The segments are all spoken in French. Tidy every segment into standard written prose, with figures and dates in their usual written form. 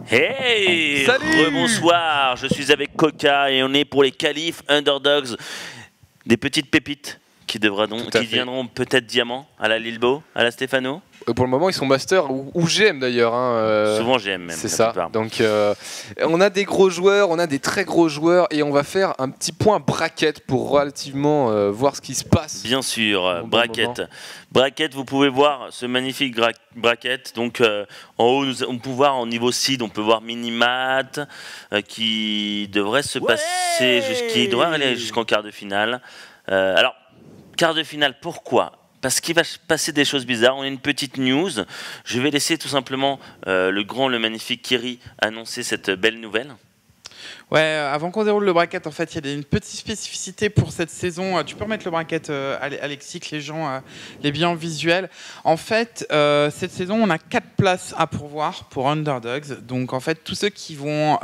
Hey, Salut. bonsoir, je suis avec Coca et on est pour les qualifs Underdogs, des petites pépites qui deviendront peut-être diamants à la Lilbo, à la Stéphano. Pour le moment, ils sont master ou GM d'ailleurs. Souvent GM même. C'est ça. Plupart. Donc, on a des gros joueurs, on a des très gros joueurs et on va faire un petit point bracket pour relativement voir ce qui se passe. Bien sûr, bracket. Bracket, vous pouvez voir ce magnifique bracket. Donc, en haut, on peut voir en niveau seed, on peut voir Minimat qui devrait se passer, qui devrait aller jusqu'en quart de finale. Alors, quart de finale, pourquoi ? Parce qu'il va se passer des choses bizarres. On a une petite news. Je vais laisser tout simplement le magnifique Kiri annoncer cette belle nouvelle. Ouais, avant qu'on déroule le bracket, en fait, il y a une petite spécificité pour cette saison. Tu peux remettre le bracket, Alexis, que les gens l'aient bien en visuel. En fait, cette saison, on a 4 places à pourvoir pour Underdogs. Donc, en fait, tous ceux qui vont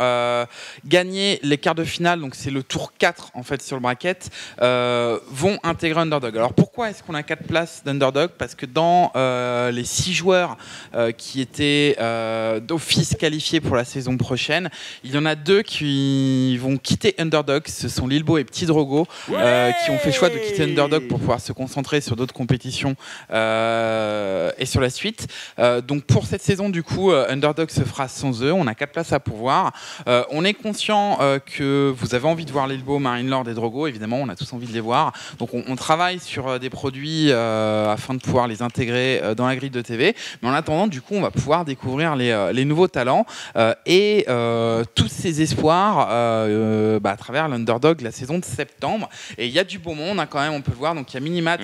gagner les quarts de finale, donc c'est le tour 4 en fait sur le bracket, vont intégrer Underdog. Alors, pourquoi est-ce qu'on a 4 places d'Underdog ? Parce que dans les 6 joueurs qui étaient d'office qualifiés pour la saison prochaine, il y en a 2 qui vont quitter Underdog. Ce sont Lilbo et Petit Drogo qui ont fait le choix de quitter Underdog pour pouvoir se concentrer sur d'autres compétitions et sur la suite. Donc pour cette saison, du coup, Underdog se fera sans eux. On a 4 places à pourvoir. On est conscient que vous avez envie de voir Lilbo, Marinelord et Drogo. Évidemment, on a tous envie de les voir. Donc on travaille sur des produits afin de pouvoir les intégrer dans la grille de TV. Mais en attendant, du coup, on va pouvoir découvrir les nouveaux talents et tous ces espoirs à travers l'Underdog la saison de septembre. Et il y a du beau monde, hein, quand même, on peut le voir. Donc il y a Minimat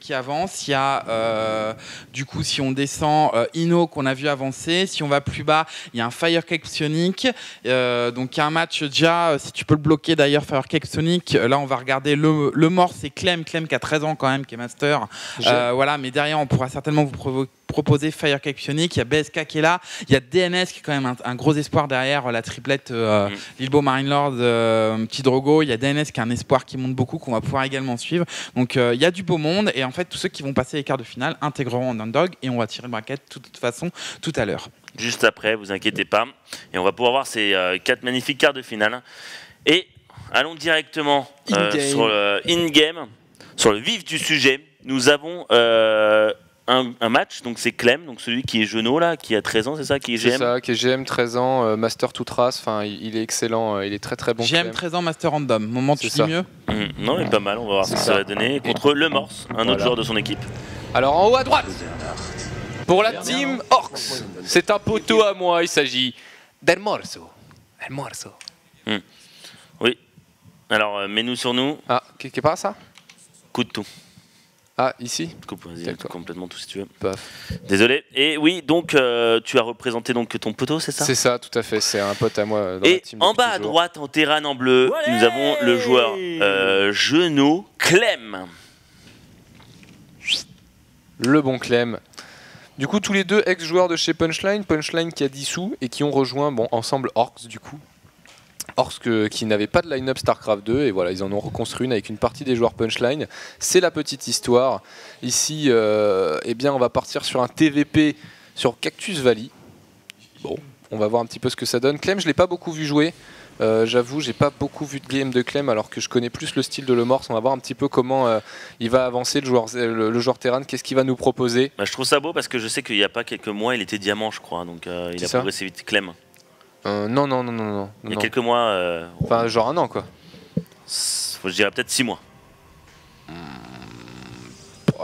qui avance. Il y a du coup, si on descend, Ino qu'on a vu avancer. Si on va plus bas, il y a un Firecake Psionic. Donc il y a un match déjà, si tu peux le bloquer d'ailleurs, Firecake Psionic. Là, on va regarder le mort, c'est Clem qui a 13 ans quand même, qui est master. Voilà, mais derrière, on pourra certainement vous proposer Firecake Psionic. Il y a BSK qui est là. Il y a DNS qui est quand même un gros espoir derrière la triplette Lilbo, Marinelord, Petit Drogo. Il y a DNS qui est un espoir qui monte beaucoup, qu'on va pouvoir également suivre. Donc il y a du beau monde et en fait tous ceux qui vont passer les quarts de finale intégreront Underdog et on va tirer le bracket de toute façon tout à l'heure. Juste après, vous inquiétez pas. Et on va pouvoir voir ces 4 magnifiques quarts de finale. Et allons directement sur le in-game, sur le vif du sujet. Nous avons un match, donc c'est Clem, donc celui qui est Jeunot là, qui a 13 ans, c'est ça, qui est GM. C'est ça, qui est GM 13 ans, Master toute race, enfin il est excellent, il est très très bon. GM 13 ans, Master Random, moment tu dis mieux. Non mais pas mal, on va voir ce que ça va donner contre Le Morse, un autre joueur de son équipe. Alors en haut à droite, pour la team Orcs, c'est un poteau à moi, il s'agit d'El Morso. El Morso. Oui, alors mets-nous sur nous. Ah, qu'est-ce pas ça? Coup de tout. Ah, ici? Coupe, vas-y, complètement tout si tu veux. Paf. Désolé. Et oui, donc tu as représenté donc ton poteau, c'est ça? C'est ça, tout à fait. C'est un pote à moi dans et la team. En bas à droite, en terrain en bleu, nous avons le joueur Jeunot, Clem. Le bon Clem. Du coup, tous les deux ex-joueurs de chez Punchline. Punchline qui a dissous et qui ont rejoint ensemble Orcs du coup. Orcs qui n'avaient pas de line-up StarCraft 2 et voilà, ils en ont reconstruit une avec une partie des joueurs Punchline. C'est la petite histoire. Ici, eh bien, on va partir sur un TVP sur Cactus Valley. Bon, on va voir un petit peu ce que ça donne. Clem, je l'ai pas beaucoup vu jouer. J'avoue, j'ai pas beaucoup vu de game de Clem alors que je connais plus le style de Le Morse. On va voir un petit peu comment il va avancer le joueur terrain, qu'est-ce qu'il va nous proposer. Je trouve ça beau parce que je sais qu'il n'y a pas quelques mois, il était diamant, je crois, donc il a progressé vite. Clem. Non. Il y a quelques mois. Enfin, genre un an, quoi. Je dirais peut-être 6 mois.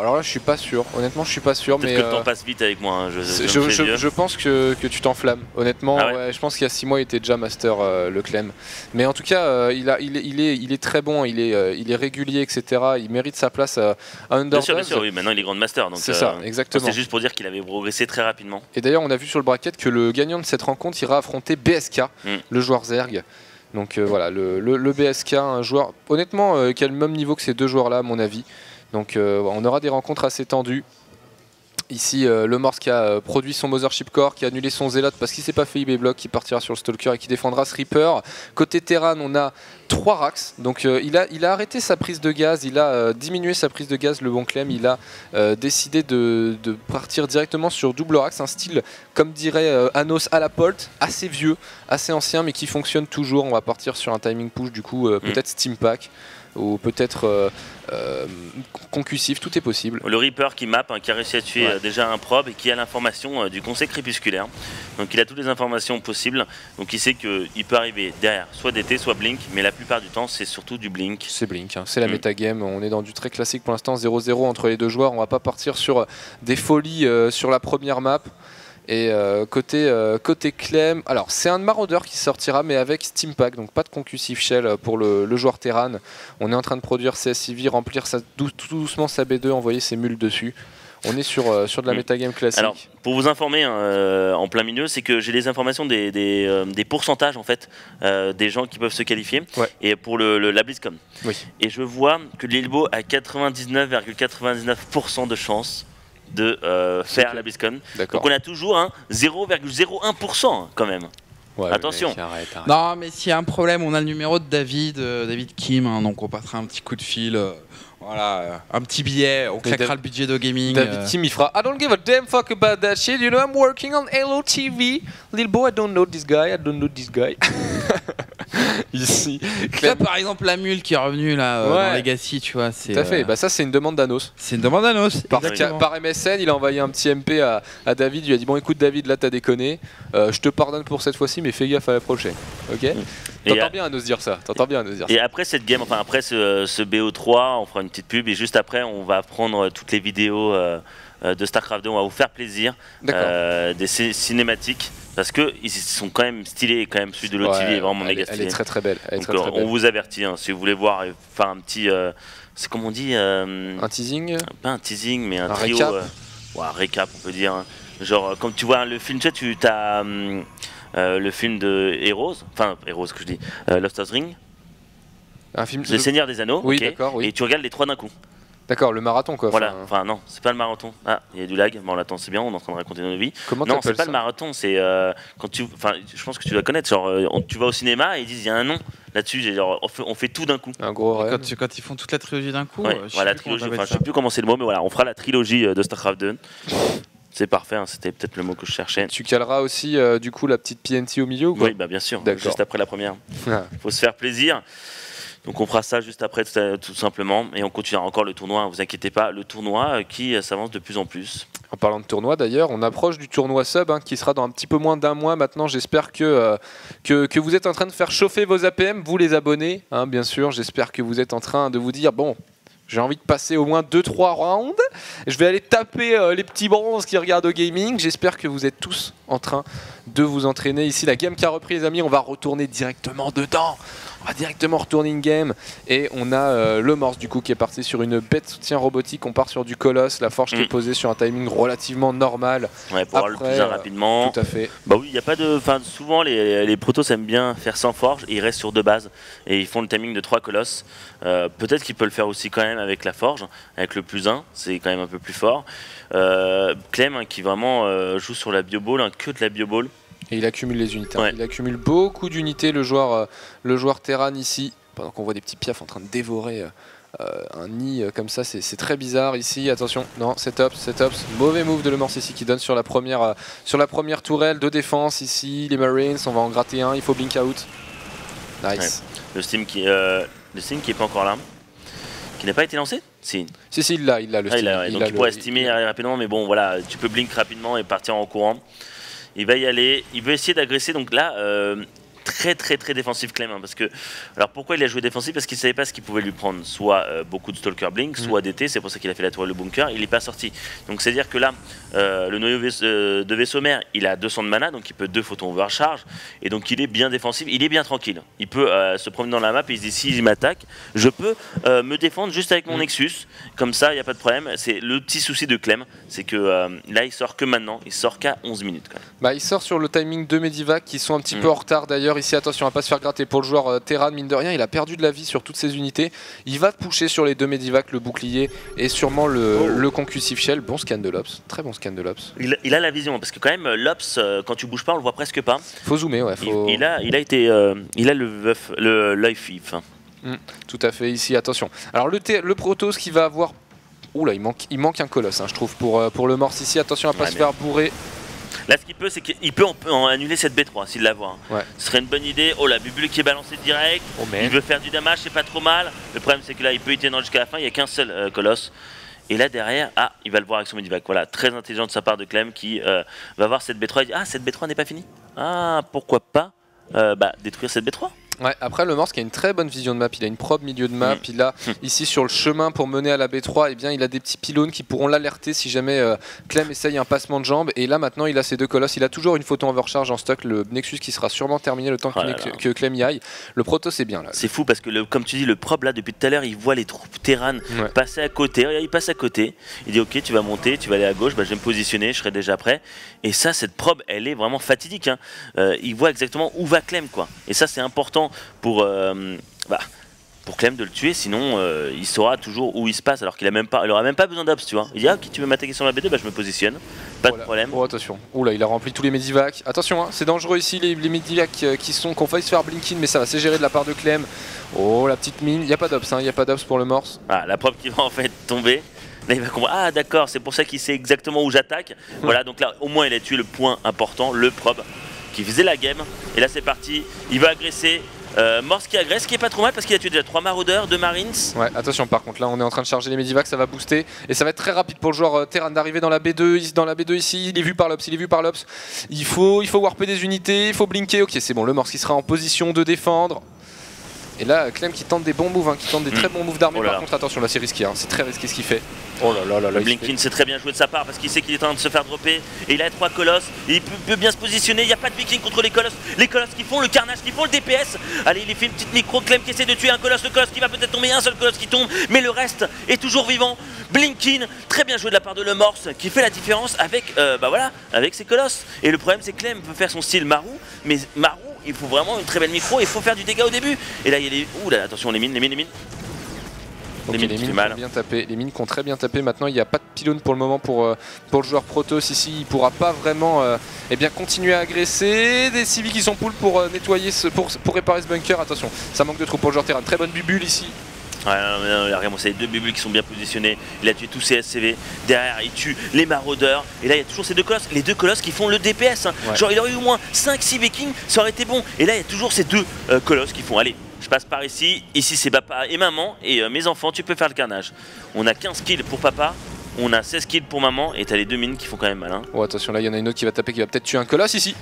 Alors là, je suis pas sûr. Honnêtement, je suis pas sûr. Peut-être mais que le temps passe vite avec moi. Hein. Je pense que tu t'enflammes. Honnêtement, ouais. je pense qu'il y a 6 mois, il était déjà master le Clem. Mais en tout cas, il est très bon. Il est régulier, etc. Il mérite sa place à Underdog. Bien sûr, oui. Maintenant, il est Grand Master. C'est ça, exactement. C'est juste pour dire qu'il avait progressé très rapidement. Et d'ailleurs, on a vu sur le bracket que le gagnant de cette rencontre ira affronter BSK, le joueur Zerg. Donc voilà, le BSK, un joueur honnêtement qui a le même niveau que ces deux joueurs-là, à mon avis. Donc on aura des rencontres assez tendues. Ici, le Morse qui a produit son Mothership Core, qui a annulé son Zealot parce qu'il s'est pas fait IB Block, qui partira sur le Stalker et qui défendra ce Reaper. Côté Terran, on a 3 racks. Donc il a arrêté sa prise de gaz, il a diminué sa prise de gaz, le bon Clem. Il a décidé de partir directement sur double racks, un style, comme dirait Anos à la Polt, assez vieux, assez ancien, mais qui fonctionne toujours. On va partir sur un timing push, du coup, peut-être Steam Pack, ou peut-être concussif, tout est possible. Le Reaper qui map, qui a réussi à tuer déjà un probe et qui a l'information du conseil crépusculaire. Donc il a toutes les informations possibles. Donc il sait qu'il peut arriver derrière soit DT, soit Blink, mais la plupart du temps c'est surtout du Blink. C'est Blink, hein. C'est la metagame. On est dans du très classique pour l'instant, 0-0 entre les deux joueurs. On va pas partir sur des folies sur la première map. Et côté Clem, alors c'est un maraudeur qui sortira, mais avec Steam Pack, donc pas de concussive shell pour le joueur Terran. On est en train de produire CSIV, remplir tout doucement sa B2, envoyer ses mules dessus. On est sur de la metagame classique. Alors, pour vous informer en plein milieu, c'est que j'ai les informations des pourcentages en fait des gens qui peuvent se qualifier et pour la BlizzCon. Oui. Et je vois que Lilbo a 99,99% de chance de faire la BlizzCon. Donc on a toujours 0,01% quand même. Ouais, attention. Mec, arrête. Non, mais s'il y a un problème, on a le numéro de David Kim, donc on passera un petit coup de fil. Voilà, un petit billet, on claquera le budget de gaming. David Kim, il fera I don't give a damn fuck about that shit, you know, I'm working on Halo TV. Little boy, I don't know this guy. Ici. Là, par exemple, la mule qui est revenue là, dans Legacy, tu vois. Tout à fait, bah, ça c'est une demande d'Anos. C'est une demande d'Anos. Par MSN, il a envoyé un petit MP à David, il lui a dit bon écoute David, là t'as déconné, je te pardonne pour cette fois-ci, mais fais gaffe à la prochaine. Ok. T'entends bien Anos dire ça. Et après cette game, enfin après ce BO3, on fera une petite pub et juste après on va prendre toutes les vidéos de StarCraft 2, on va vous faire plaisir, des cinématiques. Parce qu'ils sont quand même stylés, quand même celui de l'OTV est vraiment méga stylé. Elle est très très belle. Donc, on vous avertit, si vous voulez voir, faire un petit, c'est comme on dit, un teasing. Pas un teasing, mais un trio, récap. Un récap, on peut dire. Genre, comme tu vois le film, tu as le film de Heroes, que je dis, Lost of the Ring. Un film. Le Seigneur des Anneaux. Oui, d'accord. Oui. Et tu regardes les 3 d'un coup. D'accord, le marathon quoi. Voilà, non, c'est pas le marathon. Ah, il y a du lag. Bon, attends, c'est bien, on est en train de raconter nos vies. Comment non, c'est pas le marathon, c'est quand je pense que tu dois connaître. Genre, tu vas au cinéma et ils disent il y a un nom là-dessus. Genre, on fait tout d'un coup. Un gros rêve. Quand ils font toute la trilogie d'un coup. Voilà, la trilogie. Je sais plus comment c'est le mot, mais voilà, on fera la trilogie de StarCraft 2. C'est parfait, c'était peut-être le mot que je cherchais. Tu caleras aussi du coup la petite PNT au milieu ou quoi ? Oui, bah bien sûr. Juste après la première. Faut se faire plaisir. Donc on fera ça juste après tout simplement et on continuera encore le tournoi, ne vous inquiétez pas, le tournoi qui s'avance de plus en plus. En parlant de tournoi d'ailleurs, on approche du tournoi sub qui sera dans un petit peu moins d'un mois maintenant. J'espère que vous êtes en train de faire chauffer vos APM, vous les abonnés, bien sûr. J'espère que vous êtes en train de vous dire bon, j'ai envie de passer au moins 2-3 rounds. Je vais aller taper les petits bronzes qui regardent au gaming. J'espère que vous êtes tous en train de vous entraîner. Ici, la game qui a repris les amis, on va retourner directement dedans. On va directement retourner in-game et on a le Morse du coup qui est parti sur une bête soutien robotique. On part sur du Colosse, la forge qui est posée sur un timing relativement normal. Ouais, pour avoir le plus rapidement. Tout à fait. Bah oui, il y a pas de. Enfin, souvent les protos aiment bien faire sans forge et ils restent sur 2 bases et ils font le timing de 3 colosses. Peut-être qu'ils peuvent le faire aussi quand même avec la forge, avec le +1, c'est quand même un peu plus fort. Clem qui vraiment joue sur la bioball, que de la bioball. Et il accumule les unités. Il accumule beaucoup d'unités, le joueur Terran ici, pendant qu'on voit des petits piafs en train de dévorer un nid comme ça, c'est très bizarre ici. Attention, non, setups, mauvais move de Le Morse ici qui donne sur la première tourelle de défense ici. Les Marines, on va en gratter un, il faut blink out. Nice. Ouais. Le Steam qui est pas encore là, qui n'a pas été lancé. Si, il l'a le Steam. Donc il pourrait estimer rapidement, mais bon voilà, tu peux blink rapidement et partir en courant. Il va y aller, il veut essayer d'agresser, donc là, très défensif Clem, parce que, alors pourquoi il a joué défensif? Parce qu'il savait pas ce qu'il pouvait lui prendre, soit beaucoup de Stalker Blink, soit DT, c'est pour ça qu'il a fait la tourelle de bunker, il n'est pas sorti. Donc c'est à dire que là, le noyau de vaisseau mère, il a 200 de mana, donc il peut 2 photons overcharge, et donc il est bien défensif, il est bien tranquille. Il peut se promener dans la map et il se dit si il m'attaque, je peux me défendre juste avec mon Nexus, comme ça il n'y a pas de problème. C'est le petit souci de Clem, c'est que là il sort que maintenant, il sort qu'à 11 minutes quand même. Bah, il sort sur le timing de Medivac qui sont un petit peu en retard d'ailleurs. ici, attention à pas se faire gratter pour le joueur Terran, mine de rien, il a perdu de la vie sur toutes ses unités. Il va pusher sur les 2 Medivac, le bouclier et sûrement le concussive shell. Bon scan de l'Ops, très bon scan de l'Ops. Il a la vision, parce que quand même, l'Ops, quand tu bouges pas, on le voit presque pas. Faut zoomer, ouais. Il a le life vif. Tout à fait, ici, attention. Alors le Protoss qui va avoir... Oula, il manque un colosse, hein, je trouve, pour le Morse ici. Attention à pas se faire bourrer. Là, ce qu'il peut, c'est qu'il peut en annuler cette B3 s'il la voit. Ouais. Ce serait une bonne idée. Oh, la bubule qui est balancée direct. Il veut faire du damage, c'est pas trop mal. Le problème, c'est que là, il peut y tenir jusqu'à la fin. Il n'y a qu'un seul colosse. Et là, derrière, il va le voir avec son Medivac. Voilà, très intelligent de sa part de Clem qui va voir cette B3 et dit: ah, cette B3 n'est pas finie. Ah, pourquoi pas détruire cette B3. Ouais, après le Morse qui a une très bonne vision de map, il a une probe milieu de map, il a ici sur le chemin pour mener à la B3, il a des petits pylônes qui pourront l'alerter si jamais Clem essaye un passement de jambes. Et là maintenant il a ses 2 colosses, il a toujours une photo overcharge en stock, le Nexus qui sera sûrement terminé le temps que Clem y aille. Le proto c'est bien là. C'est fou parce que comme tu dis, le probe là depuis tout à l'heure il voit les troupes Terran passer à côté, il passe à côté, il dit ok tu vas monter, tu vas aller à gauche, je vais me positionner, je serai déjà prêt. Et ça, cette probe elle est vraiment fatidique, hein. Il voit exactement où va Clem quoi. Et ça c'est important pour Clem de le tuer, sinon il saura toujours où il se passe alors qu'il aura même pas besoin d'ops, tu vois. Il dit ah ok tu veux m'attaquer sur la B2, je me positionne, pas de problème. Oh attention, oula il a rempli tous les Medivac, attention hein, c'est dangereux ici les Medivac qu'on faille se faire blinkin, mais ça va, c'est géré de la part de Clem. Oh la petite mine, il n'y a pas d'ops, il a pas d'ops pour le Morse. Ah la probe qui va en fait tomber. Là il va comprendre, ah d'accord, c'est pour ça qu'il sait exactement où j'attaque. Voilà, donc là au moins il a tué le point important, le probe qui faisait la game. Et là c'est parti, il va agresser. Morse qui agresse, qui est pas trop mal parce qu'il a tué déjà 3 maraudeurs, 2 marines. Ouais, attention par contre, là on est en train de charger les Medivac, ça va booster et ça va être très rapide pour le joueur Terran d'arriver dans la B2 ici, il est vu par l'Ops, il faut warper des unités, il faut blinker, ok c'est bon, le Morse qui sera en position de défendre. Et là, Clem qui tente des bons moves, qui tente des très bons moves d'armée. Par contre, attention, là c'est risqué, c'est très risqué ce qu'il fait. Oh là là. Le Blinkin, c'est très bien joué de sa part parce qu'il sait qu'il est en train de se faire dropper. Et il a 3 colosses, et il peut bien se positionner. Il n'y a pas de Viking contre les colosses. Les colosses qui font le carnage, qui font le DPS. Allez, il fait une petite micro. Clem qui essaie de tuer un colosse. Le colosse qui va peut-être tomber, un seul colosse qui tombe, mais le reste est toujours vivant. Blinkin, très bien joué de la part de le Morse qui fait la différence avec, avec ses colosses. Et le problème, c'est que Clem peut faire son style Marou, mais Marou, il faut vraiment une très belle micro, il faut faire du dégât au début. Et là il y a les... Ouh là, attention les mines. Okay, les mines qui ont bien tapé, les mines qui ont très bien tapé. Maintenant il n'y a pas de pylône pour le moment pour le joueur Protoss ici. Il ne pourra pas vraiment continuer à agresser. Des civils qui sont pull pour nettoyer, pour réparer ce bunker. Attention, ça manque de trous pour le joueur Terran. Très bonne bubule ici. Ouais, non, c'est les 2 bubules qui sont bien positionnés. Il a tué tous ses SCV. Derrière, il tue les maraudeurs. Et là, il y a toujours ces 2 colosses. Les 2 colosses qui font le DPS. Hein. Ouais. Genre, il aurait eu au moins 5-6 Vikings, ça aurait été bon. Et là, il y a toujours ces 2 colosses qui font. Allez, je passe par ici. Ici, c'est papa et maman. Et mes enfants, tu peux faire le carnage. On a 15 kills pour papa. On a 16 kills pour maman. Et t'as les 2 mines qui font quand même mal. Hein. Oh, attention, là, il y en a une autre qui va taper, qui va peut-être tuer un colosse ici.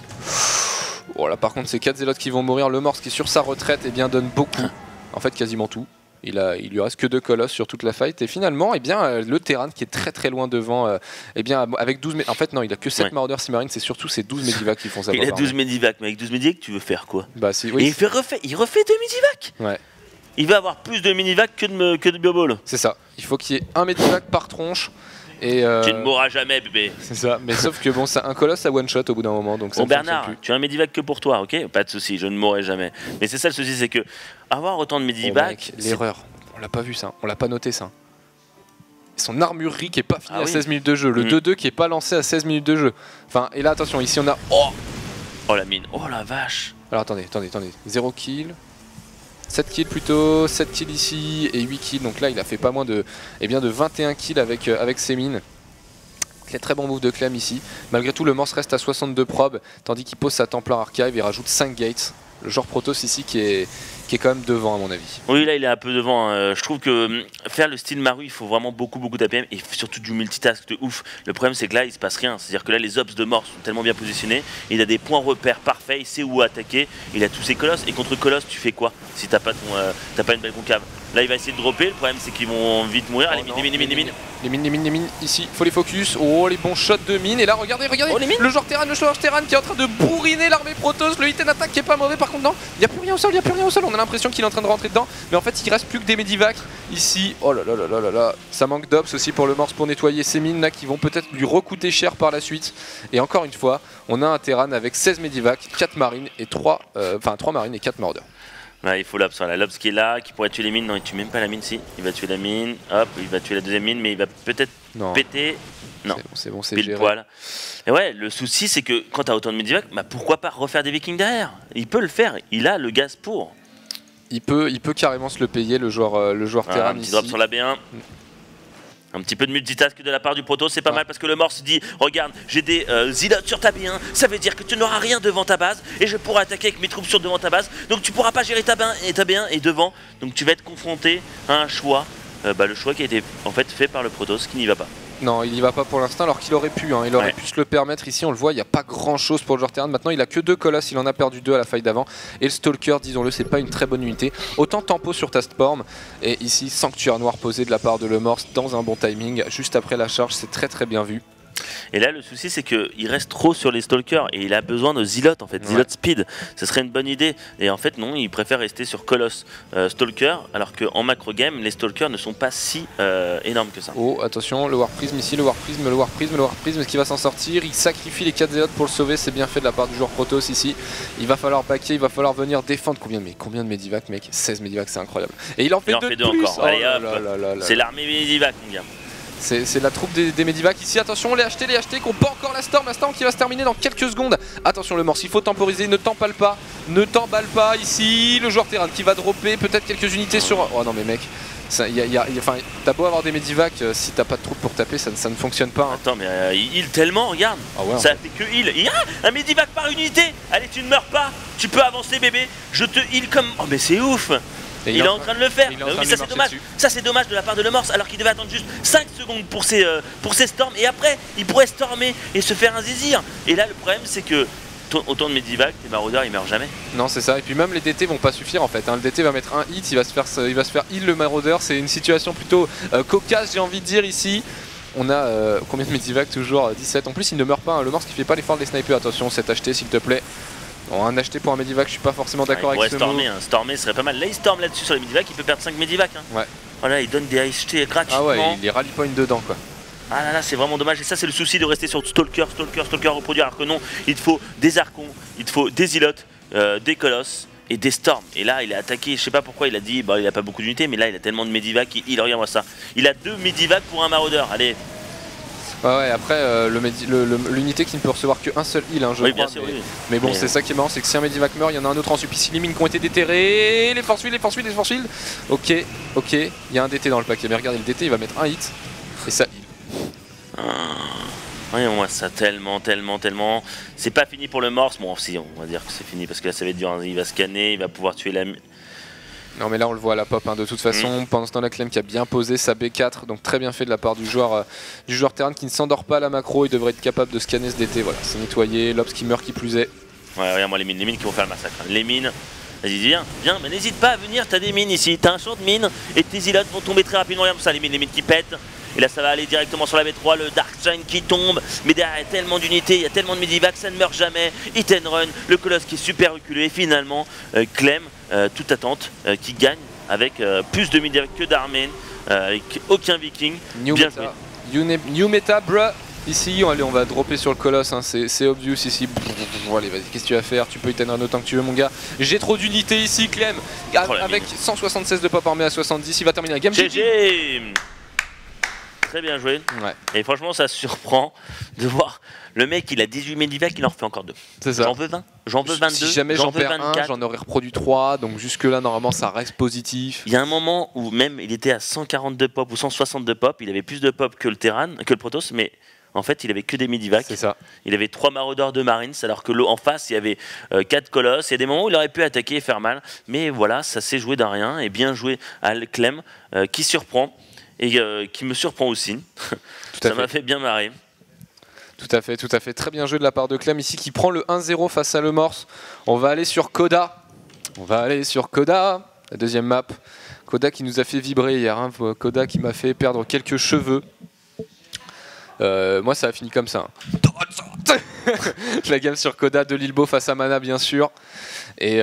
Oh là, par contre, c'est 4 zélotes qui vont mourir. Le Morse qui, sur sa retraite, donne beaucoup. En fait, quasiment tout. Il lui reste que 2 colosses sur toute la fight et finalement le Terran qui est très très loin devant avec 12 en fait non il a que 7 maraudeurs 6 marines, c'est surtout ces 12 Medivac qui font ça. Il a 12 Medivac, mais avec 12 Medivac tu veux faire quoi? Bah si, oui. Et il refait 2 Medivac. Ouais. Il va avoir plus de Medivac que de Bioball. C'est ça, il faut qu'il y ait un Medivac par tronche. Et tu ne mourras jamais bébé. C'est ça, mais sauf que bon, c'est un colosse à one shot au bout d'un moment, donc ça bon Bernard, tu as un Medivac que pour toi, ok? Pas de souci, je ne mourrai jamais. Mais c'est ça le souci, c'est que avoir autant de Medivac, l'erreur. On l'a pas vu ça, on l'a pas noté ça. Son armurerie qui est pas finie à 16 minutes de jeu, le 2-2 qui est pas lancé à 16 minutes de jeu. Enfin, et là attention, ici on a... Oh la mine, oh la vache. Alors attendez, 0 kill, 7 kills plutôt, 7 kills ici et 8 kills. Donc là il a fait pas moins de 21 kills avec ses mines. Les très bon move de Clem ici. Malgré tout le Morse reste à 62 probes, tandis qu'il pose sa Templar Archive et rajoute 5 gates. Le genre Protoss ici qui est quand même devant à mon avis. Oui là il est un peu devant, je trouve que faire le style Maru il faut vraiment beaucoup d'APM et surtout du multitask de ouf. Le problème c'est que là il se passe rien, c'est-à-dire que là les ops de Morse sont tellement bien positionnés, il a des points repères parfaits, il sait où attaquer, il a tous ses colosses et contre colosses tu fais quoi si t'as pas une belle concave. Là, il va essayer de dropper. Le problème, c'est qu'ils vont vite mourir. Allez, Les mines, ici, faut les focus. Oh, les bons shots de mine. Et là, regardez, Oh, le joueur Terran qui est en train de bourriner l'armée Protoss. Le hit and attack qui est pas mauvais, par contre, non, il n'y a plus rien au sol, On a l'impression qu'il est en train de rentrer dedans. Mais en fait, il reste plus que des Medivacs ici. Oh là là là là là là. Ça manque d'ops aussi pour le Morse pour nettoyer ces mines là qui vont peut-être lui recoûter cher par la suite. Et encore une fois, on a un Terran avec 16 Medivacs, 4 marines et 3 marines et 4 marauders. Ouais, il faut l'Obs, voilà, l'Obs qui est là, qui pourrait tuer les mines. Non, il tue même pas la mine, si. Il va tuer la mine, hop, il va tuer la deuxième mine, mais il va peut-être péter. Non, c'est bon, c'est pile géré. poil. Et ouais, le souci, c'est que quand t'as autant de Medivac, bah pourquoi pas refaire des Vikings derrière? Il peut le faire, il a le gaz pour. Il peut carrément se le payer, le joueur Terran. Un petit drop sur la B1. Un petit peu de multitask de la part du Proto, c'est pas mal parce que le Morse dit regarde, j'ai des Zealots sur ta B1, ça veut dire que tu n'auras rien devant ta base et je pourrai attaquer avec mes troupes sur devant ta base, donc tu pourras pas gérer ta B1 et devant, donc tu vas être confronté à un choix, le choix qui a été en fait fait par le Protoss qui n'y va pas. Non, il y va pas pour l'instant alors qu'il aurait pu, il aurait pu se le permettre. Ici on le voit, il n'y a pas grand chose pour le joueur Terran. Maintenant il a que 2 colosses, il en a perdu 2 à la faille d'avant. Et le Stalker, disons-le, c'est pas une très bonne unité. Autant tempo sur ta Storm. Et ici Sanctuaire Noir posé de la part de Lemorse dans un bon timing. Juste après la charge, c'est très bien vu. Et là le souci c'est qu'il reste trop sur les Stalkers et il a besoin de Zealot en fait, Zealot Speed, ce serait une bonne idée. Et en fait non, il préfère rester sur Colosse Stalker alors qu'en macro game les Stalkers ne sont pas si énormes que ça. Oh attention, le Warp Prism ici, le Warp Prism qui va s'en sortir, il sacrifie les 4 Zealots pour le sauver, c'est bien fait de la part du joueur Protoss ici. Il va falloir backer, il va falloir venir défendre. Combien de Medivac mec? 16 Medivac, c'est incroyable. Et il en fait 2 encore. Oh allez hop, c'est l'armée Medivac mon gars. C'est la troupe des Medivac ici, attention les achetés qui n'ont pas encore la Storm qui va se terminer dans quelques secondes. Attention le Morse, il faut temporiser, ne t'emballe pas ici, le joueur Terran qui va dropper peut-être quelques unités sur... Oh non mais mec, t'as beau avoir des Medivac, si t'as pas de troupes pour taper, ça ne fonctionne pas. Attends mais il heal tellement, regarde, ça fait que heal. Un Medivac par unité, allez tu ne meurs pas, tu peux avancer bébé, je te heal comme... Oh mais c'est ouf. Et il est en train de le faire, mais ça c'est dommage. Ça c'est dommage de la part de Lemorse alors qu'il devait attendre juste 5 secondes pour ses storms et après il pourrait stormer et se faire un zizir. Et là le problème c'est que autant de Medivac, tes maraudeurs ils meurent jamais. Non c'est ça, et puis même les DT vont pas suffire en fait. Le DT va mettre un hit, il va se faire heal le maraudeur, c'est une situation plutôt cocasse j'ai envie de dire ici. On a combien de Medivac toujours 17. En plus il ne meurt pas, le Morse qui fait pas l'effort des snipers. Attention, c'est acheté s'il te plaît. Bon, un acheté pour un Medivac, je suis pas forcément d'accord avec ce mot. Stormer serait pas mal. Là il storm là-dessus sur les Medivac, il peut perdre 5 Medivac. Ouais. Voilà, il donne des achetés gratuitement. Ah ouais, il les rally point dedans quoi. Ah là là, c'est vraiment dommage. Et ça c'est le souci de rester sur Stalker reproduire. Alors que non, il te faut des Archons, il te faut des Zealots, des Colosses et des Storms. Et là il a attaqué, je sais pas pourquoi il a dit, il a pas beaucoup d'unités, mais là il a tellement de Medivac, il regarde moi ça. Il a 2 Medivac pour un maraudeur, allez. Ouais, après l'unité qui ne peut recevoir qu'un seul heal, je crois. Bien sûr, mais bon, c'est ça qui est marrant, c'est que si un Medivac meurt, il y en a un autre en supplice. Les mines qui ont été déterrées, les force field. Ok, il y a un DT dans le paquet, mais regardez, le DT il va mettre un hit et ça heal. Moi ça tellement. C'est pas fini pour le Morse. Bon, si, on va dire que c'est fini parce que là ça va être dur. Il va scanner, il va pouvoir tuer la. Non mais là on le voit à la pop de toute façon. Pendant ce temps la Clem qui a bien posé sa B4, donc très bien fait de la part du joueur Terran qui ne s'endort pas à la macro, il devrait être capable de scanner ce DT, voilà, c'est nettoyé, l'Obs qui meurt qui plus est. Ouais regarde moi les mines qui vont faire le massacre. Les mines, vas-y viens, mais n'hésite pas à venir, t'as des mines ici, t'as un champ de mines et tes Zealots vont tomber très rapidement, regarde ça, les mines qui pètent. Et là ça va aller directement sur la B3, le Darkshine qui tombe, mais derrière il y a tellement d'unités, il y a tellement de Medivac, ça ne meurt jamais. Hit and run, le Colosse qui est super reculé et finalement Clem, toute attente, qui gagne avec plus de Medivac que d'Armène, avec aucun Viking. New meta, bruh. Ici, allez, on va dropper sur le Colosse, c'est obvious ici. Allez, vas-y, qu'est-ce que tu vas faire? Tu peux éteindre un autant que tu veux, mon gars. J'ai trop d'unités ici, Clem. Avec 176 de pop armé à 70, il va terminer la game. GG. Très bien joué. Ouais. Et franchement, ça surprend de voir le mec, il a 18 Medivac, il en refait encore 2. C'est ça. J'en veux 20, j'en veux 22. Si jamais j'en perds 24. J'en aurais reproduit 3, donc jusque-là, normalement, ça reste positif. Il y a un moment où même il était à 142 pop ou 162 pop, il avait plus de pop que le Terran, que le Protoss, mais en fait, il avait que des Medivac. C'est ça. Il avait 3 maraudeurs de Marines, alors que en face, il y avait 4 Colosses. Il y a des moments où il aurait pu attaquer et faire mal, mais voilà, ça s'est joué d'un rien, et bien joué à Clem, qui surprend. Et qui me surprend aussi. Ça m'a fait bien marrer. Tout à fait. Très bien joué de la part de Clem ici qui prend le 1-0 face à Lemorse. On va aller sur Coda. La deuxième map. Koda qui nous a fait vibrer hier, hein. Koda qui m'a fait perdre quelques cheveux. Moi ça a fini comme ça. La game sur Koda de Lilbo face à Mana bien sûr. Et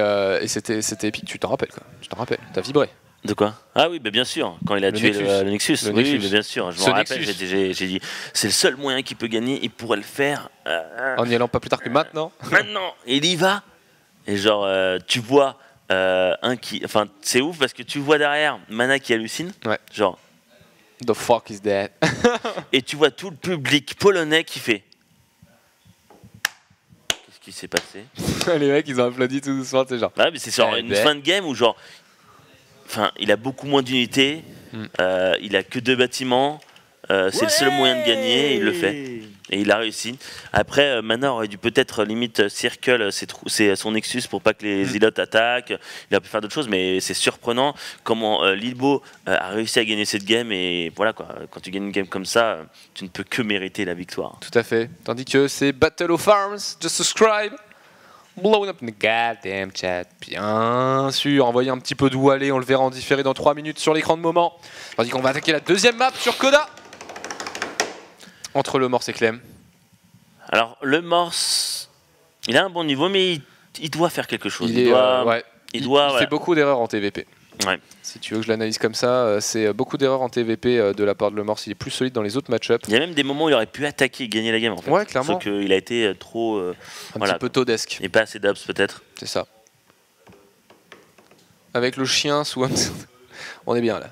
c'était épique, tu t'en rappelles quoi. Tu t'en rappelles, t'as vibré. De quoi? Ah oui, bah bien sûr, quand il a tué le Nexus. Oui, mais bien sûr, je me rappelle, j'ai dit, c'est le seul moyen qu'il peut gagner, il pourrait le faire. En y allant pas plus tard que maintenant. Maintenant, il y va. Et genre, tu vois un qui... Enfin, c'est ouf parce que tu vois derrière Mana qui hallucine. Ouais. Genre... The fuck is that? Et tu vois tout le public polonais qui fait... Qu'est-ce qui s'est passé? Les mecs, ils ont applaudi tout doucement, c'est genre... Ouais, mais c'est genre une fin de game où genre... Enfin, il a beaucoup moins d'unités, il a que 2 bâtiments, c'est le seul moyen de gagner, et il le fait. Et il a réussi. Après, Mana aurait dû peut-être limite circle son Nexus pour pas que les Ilotes attaquent. Il a pu faire d'autres choses, mais c'est surprenant comment Lilbo a réussi à gagner cette game. Et voilà quoi, quand tu gagnes une game comme ça, tu ne peux que mériter la victoire. Tout à fait. Tandis que c'est Battle of Arms, just subscribe. Blown up in the goddamn chat. Bien sûr, envoyer un petit peu d'où aller, on le verra en différé dans 3 minutes sur l'écran de moment. Tandis qu'on va attaquer la deuxième map sur Koda. Entre le Morse et Clem. Alors, le Morse, il a un bon niveau, mais il doit faire quelque chose. Il fait beaucoup d'erreurs en TVP. Ouais. Si tu veux que je l'analyse comme ça, c'est beaucoup d'erreurs en TVP de la part de le Morse. Il est plus solide dans les autres match-ups. Il y a même des moments où il aurait pu attaquer et gagner la game en fait. Ouais, clairement. Sauf qu'il a été trop... un petit peu todesque. Et pas assez d'abs peut-être. C'est ça. Avec le chien sous... On est bien là.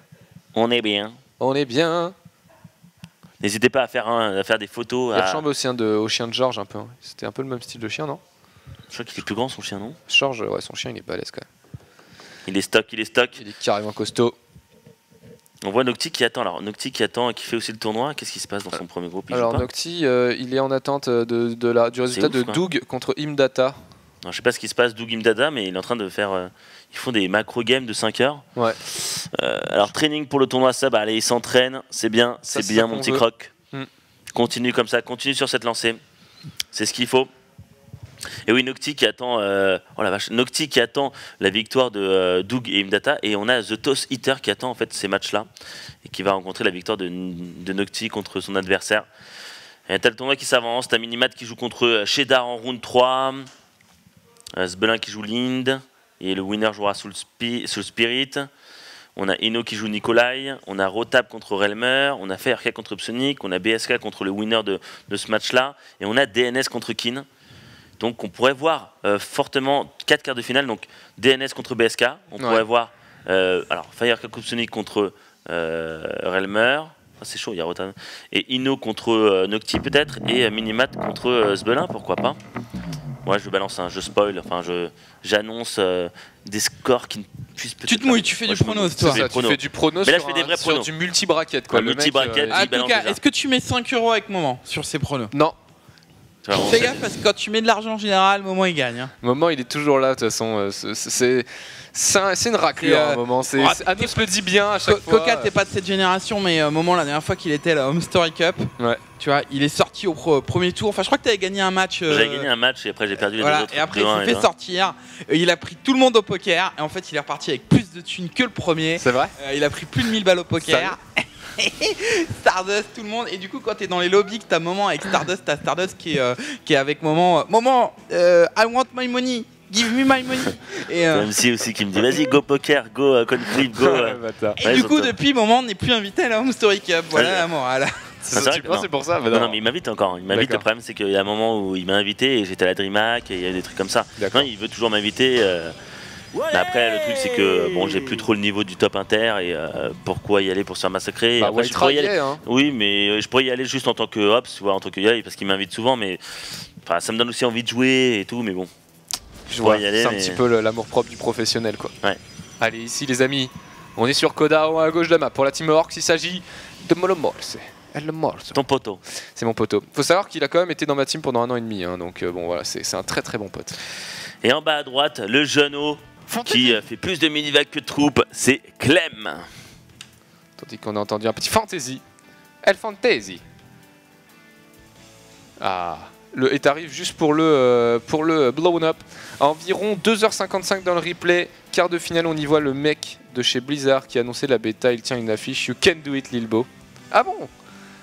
On est bien. On est bien. N'hésitez pas à faire des photos. Il ressemble aussi au chien de George un peu. C'était un peu le même style de chien, non? Je crois qu'il est plus grand son chien, non? George, ouais, son chien il est balèze quand même. Il est stock. Il est carrément costaud. On voit Nocti qui attend. Alors Nocti qui attend et qui fait aussi le tournoi. Qu'est-ce qui se passe dans son premier groupe? Alors Nocti, il est en attente du résultat de Doug contre Imdata. Alors, je sais pas ce qui se passe, Doug Imdata, mais il est en train de faire... ils font des macro games de 5 heures. Ouais. Alors training pour le tournoi sub, allez, il s'entraîne, c'est bien mon petit croc. Continue comme ça, continue sur cette lancée. C'est ce qu'il faut. Et oui, Nocti qui attend oh la vache, Nocti qui attend la victoire de Doug et Imdata, et on a The Toss Eater qui attend en fait ces matchs-là et qui va rencontrer la victoire de Nocti contre son adversaire. Et t'as le tournoi qui s'avance, t'as Minimat qui joue contre Shedar en round 3, Sbelin qui joue Lind, et le winner jouera sous le Spirit. On a Eno qui joue Nikolai, on a Rotab contre Relmer, on a FRK contre Psonic, on a BSK contre le winner de ce match-là, et on a DNS contre Kin. Donc on pourrait voir fortement 4 quarts de finale, donc DNS contre BSK, on pourrait voir alors FRK contre Psonic contre Relmer, c'est chaud, il y a Rotab, et Eno contre Nocti peut-être, et Minimat contre Sbelin, pourquoi pas. Moi je balance je spoil, enfin j'annonce des scores qui ne puissent peut-être... Tu te mouilles, tu fais du pronos toi. Tu fais du pronos sur du multi-bracket quoi. Multi-bracket, en tout cas, est-ce que tu mets 5 € avec Moment sur ces pronos? Non. Fais gaffe parce que quand tu mets de l'argent en général, Moment il gagne. Moment il est toujours là de toute façon, c'est une raclure à un moment. Anos le dit bien à chaque fois. Coca, t'es pas de cette génération, mais Moment, la dernière fois qu'il était à la Home Story Cup, tu vois, il est sorti au premier tour. Enfin, je crois que t'avais gagné un match. J'avais gagné un match et après j'ai perdu les deux autres. Et après, il s'est fait sortir. Il a pris tout le monde au poker. Et en fait, il est reparti avec plus de thunes que le premier. C'est vrai. Il a pris plus de 1000 balles au poker. Stardust, tout le monde. Et du coup, quand t'es dans les lobbies, que t'as Moment avec Stardust, t'as Stardust qui est avec Moment. Moment, I want my money. Give me my money. Et MC aussi qui me dit vas-y go poker, go coin flip, go. Et du coup depuis Moment on n'est plus invité à la Home Story Cup. Voilà la morale. C'est pour ça. Non mais il m'invite encore. Il m'invite. Le problème c'est qu'il y a un moment où il m'a invité et j'étais à la DreamHack et il y a des trucs comme ça. Non, il veut toujours m'inviter. Mais après le truc c'est que bon j'ai plus trop le niveau du top inter et pourquoi y aller pour se faire massacrer. Après, je pourrais y aller. Oui mais je pourrais y aller juste en tant que Hops, tu vois, en tant que Yai parce qu'il m'invite souvent, mais ça me donne aussi envie de jouer et tout, mais bon. C'est un petit peu l'amour propre du professionnel quoi. Ouais. Allez ici les amis, on est sur Koda à gauche de la map pour la team Orcs, il s'agit de Molomorse. Ton poteau. C'est mon poteau. Faut savoir qu'il a quand même été dans ma team pendant 1 an et demi, hein, donc bon voilà, c'est un très très bon pote. Et en bas à droite, le jeuneau qui fait plus de minivac que de troupes, c'est Clem. Tandis qu'on a entendu un petit fantasy. El Fantasy. Ah. Le est arrive juste pour le blown up. À environ 2h55 dans le replay, quart de finale, on y voit le mec de chez Blizzard qui a annoncé la bêta. Il tient une affiche You can do it Lilbo. Ah bon?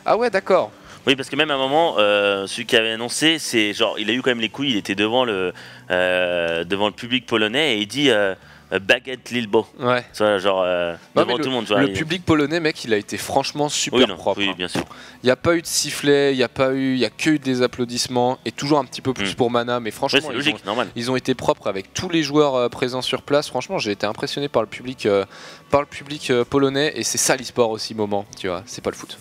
Ah ouais, d'accord. Oui, parce que même à un moment, celui qui avait annoncé, c'est genre, il a eu quand même les couilles, il était devant le public polonais et il dit Baguette Lilbo. Ouais. Ça, genre, devant tout le monde. Tu vois, le public polonais, mec, il a été franchement super propre. Oui, bien sûr. Il n'y a pas eu de sifflet, il n'y a que eu des applaudissements et toujours un petit peu plus pour Mana, mais franchement, c'est logique, normal. Ils ont été propres avec tous les joueurs présents sur place. Franchement, j'ai été impressionné par le public polonais et c'est ça l'e-sport aussi, moment, tu vois, c'est pas le foot.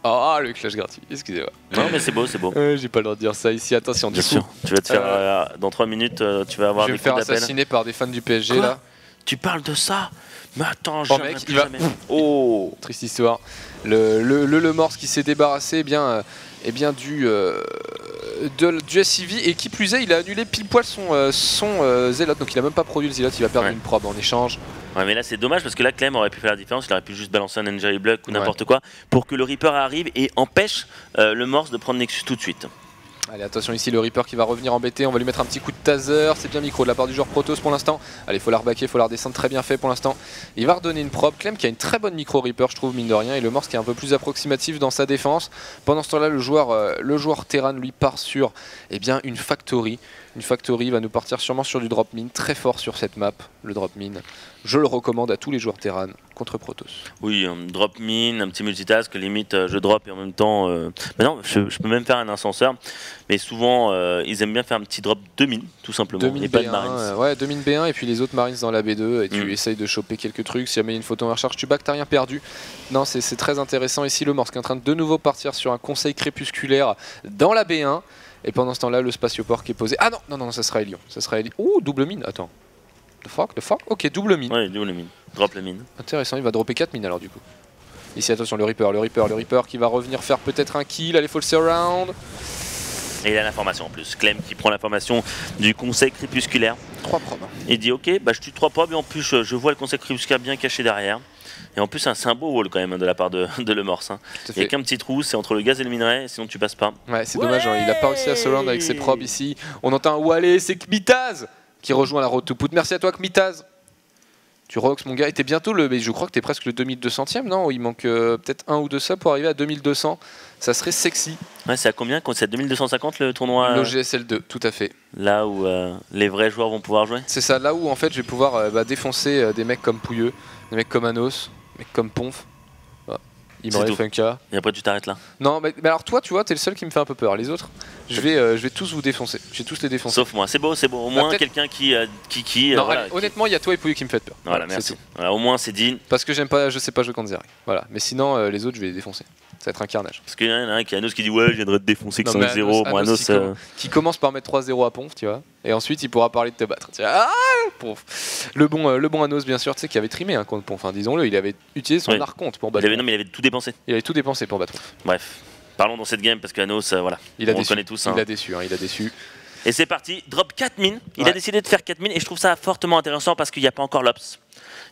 Ah, le clash gratuit, excusez-moi. Non, mais c'est beau, c'est beau. J'ai pas le droit de dire ça ici, attention. Bien sûr, tu vas te faire, dans 3 minutes, tu vas avoir des coups d'appel. Je vais me faire assassiner par des fans du PSG. Quoi là. Tu parles de ça? Mais attends, mec, il va... Oh, triste histoire. Le Morse qui s'est débarrassé du SCV et qui plus est, il a annulé pile poil son Zealot, donc il a même pas produit le Zealot, il va perdre une probe en échange. Ouais, mais là c'est dommage parce que là Clem aurait pu faire la différence, il aurait pu juste balancer un Injury Block ou n'importe quoi pour que le Reaper arrive et empêche le Morse de prendre Nexus tout de suite. Allez, attention ici, le Reaper qui va revenir embêter, on va lui mettre un petit coup de taser, c'est bien micro de la part du joueur Protoss pour l'instant. Allez, faut la rebaquer, faut la redescendre, très bien fait pour l'instant. Il va redonner une probe, Clem qui a une très bonne micro Reaper je trouve mine de rien, et le Morse qui est un peu plus approximatif dans sa défense. Pendant ce temps là, le joueur Terran lui part sur une factory. Une factory va nous partir sûrement sur du drop mine, très fort sur cette map, le drop mine. Je le recommande à tous les joueurs Terran contre Protoss. Oui, un drop mine, un petit multitask, limite je drop et en même temps... Mais non, je peux même faire un ascenseur, mais souvent ils aiment bien faire un petit drop de mine, tout simplement, 2 mines et pas de Marines. Ouais, 2 mines B1 et puis les autres Marines dans la B2, et tu essayes de choper quelques trucs, si jamais il y a une photo en recharge, tu back, t'as rien perdu. Non, c'est très intéressant ici, le Morse qui est en train de nouveau partir sur un conseil crépusculaire dans la B1. Et pendant ce temps-là, le spatioport qui est posé. Ah non, ça sera Elion. Ça sera Elion. Ouh, double mine. Attends. The fuck? Ok, double mine. Ouais, double mine. Drop la mine. Intéressant, il va dropper 4 mines alors du coup. Ici, attention, le Reaper qui va revenir faire peut-être un kill. Allez, faut le surround. Et il a l'information en plus. Clem qui prend l'information du conseil crépusculaire. 3 probes. Il dit ok, je tue 3 probes et en plus je vois le conseil crépusculaire bien caché derrière. Et en plus c'est un beau wall quand même de la part de Le Morse. Hein. Il n'y a qu'un petit trou, c'est entre le gaz et le minerai, sinon tu passes pas. Ouais, c'est dommage, hein, il a pas réussi à surround avec ses probes ici. On entend un Wallé, c'est Kmitaz qui rejoint la road to put. Merci à toi Kmitaz. Tu rocks mon gars, et t'es bientôt mais je crois que t'es presque le 2200ème, non? Il manque peut-être 1 ou 2 subs pour arriver à 2200. Ça serait sexy. Ouais, c'est à combien? C'est à 2250 le tournoi? Le GSL 2, tout à fait. Là où les vrais joueurs vont pouvoir jouer? C'est ça, là où en fait je vais pouvoir défoncer des mecs comme Pouilleux, des mecs comme Anos, des mecs comme Ponf. Imre, Funka. Et après tu t'arrêtes là? Non, mais alors toi, tu vois, t'es le seul qui me fait un peu peur. Les autres, je vais tous vous défoncer. Je vais tous les défoncer. Sauf moi, c'est beau. Au moins quelqu'un qui non, allez, honnêtement, il y a toi et Pouilleux qui me fait peur. Voilà, merci. Voilà, au moins c'est dit. Parce que je sais pas jouer contre Zerg. Voilà, mais sinon, les autres, je vais les défoncer. Ça va être un carnage. Parce qu'il y en a un qui a Anos qui dit ouais, je viendrai te défoncer que 5-0. Moi, Anos qui commence par mettre 3-0 à Ponf, tu vois. Et ensuite, il pourra parler de te battre. Tu vois, ah, Ponf. Le bon Anos, bien sûr, tu sais, qui avait trimé contre Ponf. Enfin, disons-le, il avait utilisé son archonte pour battre. Mais il avait tout dépensé. Il avait tout dépensé pour battre. Bref, parlons dans cette game parce qu'Anos, voilà. On le connaît tous. Il a déçu, il a déçu. Et c'est parti, drop 4 mines. Il a décidé de faire 4 mines et je trouve ça fortement intéressant parce qu'il n'y a pas encore l'Ops.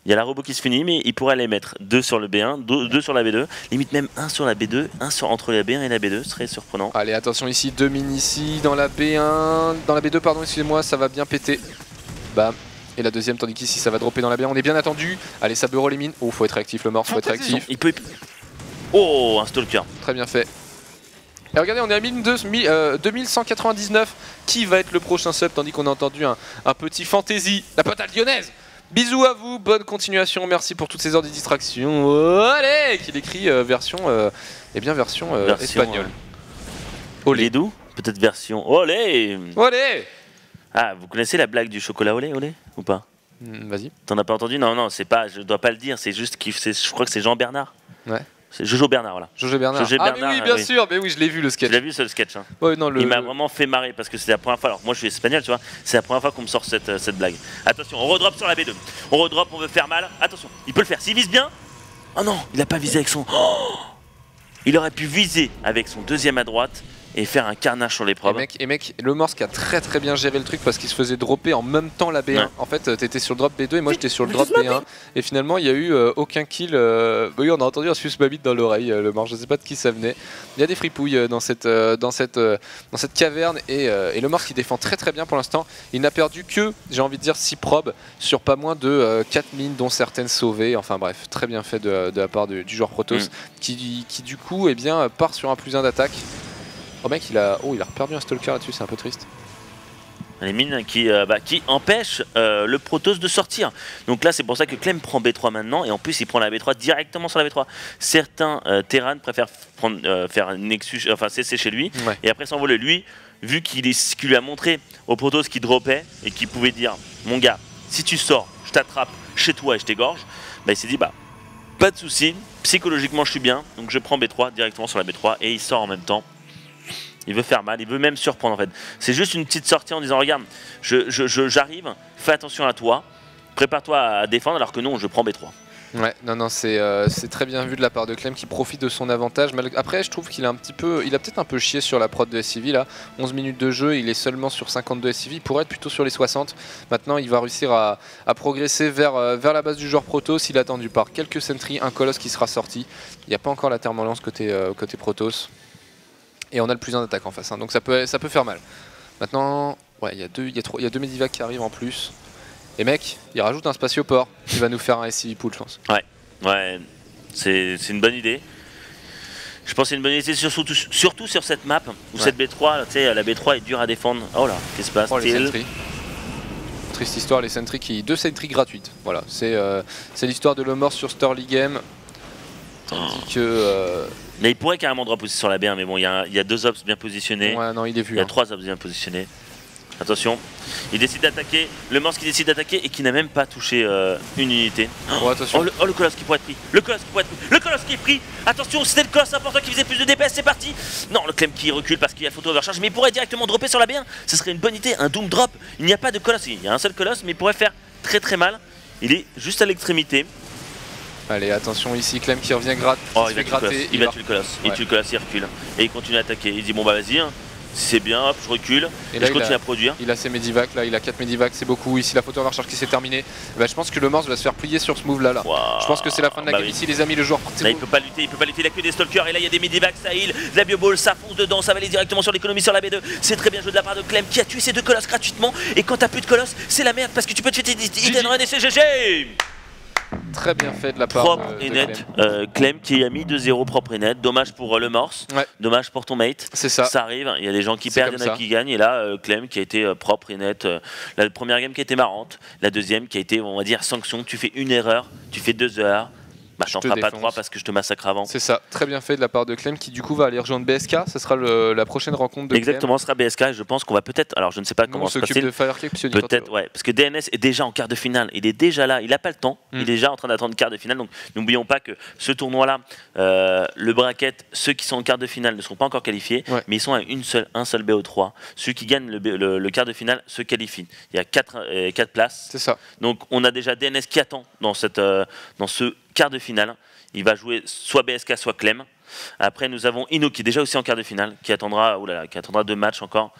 Il y a la robot qui se finit, mais il pourrait les mettre 2 sur le B1, 2 sur la B2, limite même 1 sur la B2, 1 entre la B1 et la B2, ce serait surprenant. Allez, attention ici, 2 mines ici, dans la B1, dans la B2, pardon, excusez-moi, ça va bien péter. Bam. Et la deuxième, tandis qu'ici ça va dropper dans la B1, on est bien attendu. Allez, ça bureau les mines. Oh, faut être actif le Morse, faut être actif. Il peut... Oh, un stalker. Très bien fait. Et regardez, on est à 2199. Qui va être le prochain sub, tandis qu'on a entendu un petit fantasy. La patate lyonnaise. Bisous à vous, bonne continuation, merci pour toutes ces heures de distraction. Allez, qu'il écrit version espagnole. Olé d'où? Peut-être version olé. Olé. Ah, vous connaissez la blague du chocolat olé ou pas? Vas-y. T'en as pas entendu? Non, c'est pas, je dois pas le dire, c'est juste je crois que c'est Jean Bernard. Ouais. C'est Jojo Bernard, voilà. Jojo Bernard. Ah mais oui, bien sûr, mais oui, je l'ai vu le sketch. Tu l'as vu, ce sketch, hein. Ouais, non, il m'a vraiment fait marrer parce que c'est la première fois. Alors moi je suis espagnol, tu vois. C'est la première fois qu'on me sort cette blague. Attention, on redrop sur la B2. On redrop, on veut faire mal. Attention, il peut le faire. S'il vise bien. Oh non, il a pas visé avec son. Oh, il aurait pu viser avec son deuxième à droite. et faire un carnage sur les probes. Et mec, le Morse qui a très très bien géré le truc parce qu'il se faisait dropper en même temps la B1. Ouais. En fait, t'étais sur le drop B2 et moi j'étais sur le drop B1. Et finalement, il y a eu aucun kill. Oui, on a entendu un suce babite dans l'oreille, le Morse. Je sais pas de qui ça venait. Il y a des fripouilles dans cette caverne et le Morse qui défend très très bien pour l'instant. Il n'a perdu que, j'ai envie de dire, 6 probes sur pas moins de 4 mines, dont certaines sauvées. Enfin bref, très bien fait de la part du joueur Protoss qui du coup part sur un +1 d'attaque. Oh mec, il a perdu un stalker là-dessus, c'est un peu triste. Les mines qui empêchent le Protoss de sortir. Donc là, c'est pour ça que Clem prend B3 maintenant, et en plus, il prend la B3 directement sur la B3. Certains Terran préfèrent faire un Nexus, enfin CC chez lui, et après s'envoler. Lui, vu qu'il lui a montré au Protoss qu'il dropait, et qu'il pouvait dire, mon gars, si tu sors, je t'attrape chez toi et je t'égorge, il s'est dit, pas de souci, psychologiquement, je suis bien, donc je prends B3 directement sur la B3, et il sort en même temps. Il veut faire mal, il veut même surprendre en fait. C'est juste une petite sortie en disant regarde, j'arrive, fais attention à toi, prépare-toi à défendre alors que non, je prends B3. Ouais, non, c'est très bien vu de la part de Clem qui profite de son avantage. Après, je trouve qu'il a peut-être un peu chié sur la prod de SCV là. 11 minutes de jeu, il est seulement sur 52 SCV, il pourrait être plutôt sur les 60. Maintenant, il va réussir à progresser vers la base du joueur Protoss. Il est attendu par quelques sentries, un colosse qui sera sorti. Il n'y a pas encore la thermolance côté Protoss. Et on a le +1 d'attaque en face, hein. Donc ça peut faire mal. Maintenant, ouais, il y a deux Medivac qui arrivent en plus. Et mec, il rajoute un spatioport qui va nous faire un SCV pool, je pense. Ouais, c'est une bonne idée. Je pense que c'est une bonne idée, surtout sur cette map, où cette B3, tu sais, la B3 est dure à défendre. Oh là, qu'est-ce qui se passe? Les sentries. Triste histoire, les sentries deux sentries gratuites. Voilà, c'est l'histoire de l'Omor sur Sterling Game. Tandis que... Mais il pourrait carrément drop aussi sur la B1, mais bon, il y a 2 ops bien positionnés. Ouais, non, il est vu. Il y a 3 ops bien positionnés. Attention, il décide d'attaquer. Le Morse qui décide d'attaquer et qui n'a même pas touché une unité. Attention. Le colosse qui pourrait être pris. Le colosse qui est pris. Attention, c'était le colosse important qui faisait plus de DPS, c'est parti. Non, le Clem qui recule parce qu'il y a photo overcharge, mais il pourrait directement dropper sur la B1. Ce serait une bonne idée, un Doom drop. Il n'y a pas de colosse, il y a un seul colosse, mais il pourrait faire très très mal. Il est juste à l'extrémité. Allez, attention ici, Clem qui revient il va tuer le colosse. Il tue le colosse, il recule. Et il continue à attaquer. Il dit bon vas-y, hein. Si c'est bien, hop, je recule. Et là, je continue à produire. Il a ses Medivac, là, il a 4 Medivac, c'est beaucoup. Ici, la photo overcharge qui s'est terminée. Je pense que le Morse va se faire plier sur ce move là. Wow. Je pense que c'est la fin de la game ici, les amis. Le joueur. Là, il peut pas lutter, il a que des stalkers. Et là, il y a des Medivac, ça heal, de la bioball, ça fonce dedans, ça va aller directement sur l'économie sur la B2. C'est très bien joué de la part de Clem qui a tué ses 2 colosses gratuitement. Et quand t'as plus de colosses, c'est la merde parce que tu peux te faire hidden run et c'est GG. Très bien fait de la part propre et net. Clem qui a mis 2-0 propre et net. Dommage pour le Morse. Dommage pour ton mate. C'est ça. Ça arrive. Il y a des gens qui perdent, il y en a qui gagnent. Et là, Clem qui a été propre et net. La première game qui a été marrante. La deuxième qui a été, on va dire, sanction. Tu fais une erreur, tu fais 2 heures. Je t'en ferai pas 3 parce que je te massacre avant. C'est ça, très bien fait de la part de Clem qui du coup va aller rejoindre BSK. Ça sera la prochaine rencontre de Exactement, Clem. Ce sera BSK et je pense qu'on va peut-être, alors je ne sais pas comment ça se passer. De Firecake, peut-être, ouais, parce que DNS est déjà en quart de finale. Il est déjà là, il n'a pas le temps. Il est déjà en train d'attendre quart de finale. Donc n'oublions pas que ce tournoi-là, le bracket, ceux qui sont en quart de finale ne seront pas encore qualifiés, mais ils sont à un seul BO3. Ceux qui gagnent le quart de finale se qualifient. Il y a 4 places. C'est ça. Donc on a déjà DNS qui attend dans ce quart de finale. Il va jouer soit BSK, soit Clem. Après, nous avons Ino qui est déjà aussi en quart de finale, qui attendra 2 matchs encore.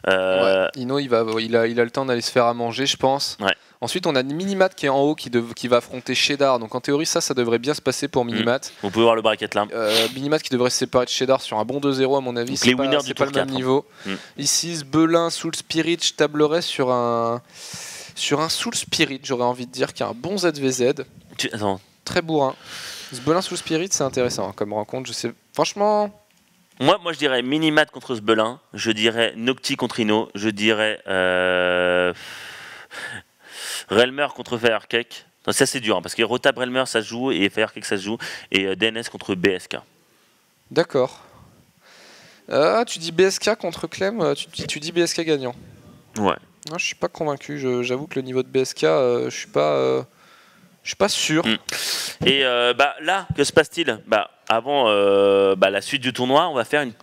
Ino, il a le temps d'aller se faire à manger, je pense. Ensuite, on a Minimat qui est en haut, qui va affronter Shedar. Donc en théorie, ça devrait bien se passer pour Minimat. Vous pouvez voir le bracket là. Minimat qui devrait se séparer de Shedar sur un bon 2-0 à mon avis. C'est pas le même niveau. Ici, Sbelin, Soul Spirit, je tablerais sur un Soul Spirit, j'aurais envie de dire, qui a un bon ZVZ. Attends. Très bourrin. Sbelin Soul Spirit, c'est intéressant comme rencontre. Je sais, franchement. Moi, je dirais Minimat contre Sbelin. Je dirais Nocti contre Ino. Je dirais Relmer contre Firecake. Ça, c'est dur, hein, parce que Rotab Relmer, ça se joue, et Firecake, ça se joue. Et DNS contre BSK. D'accord. Tu dis BSK contre Clem, tu dis BSK gagnant. Ouais. Non, je suis pas convaincu. J'avoue que le niveau de BSK, je suis pas sûr. Et là, que se passe-t-il? Avant la suite du tournoi, on va faire une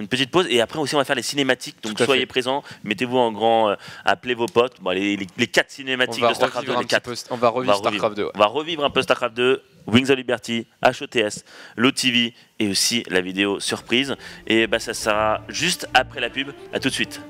petite pause, et après aussi on va faire les cinématiques. Donc soyez présents, mettez-vous en grand, appelez vos potes. Les 4 cinématiques de StarCraft 2. On va revivre StarCraft 2. On va revivre un peu StarCraft 2. Wings of Liberty, HOTS, l'OTV et aussi la vidéo surprise. Et bah, ça sera juste après la pub. À tout de suite.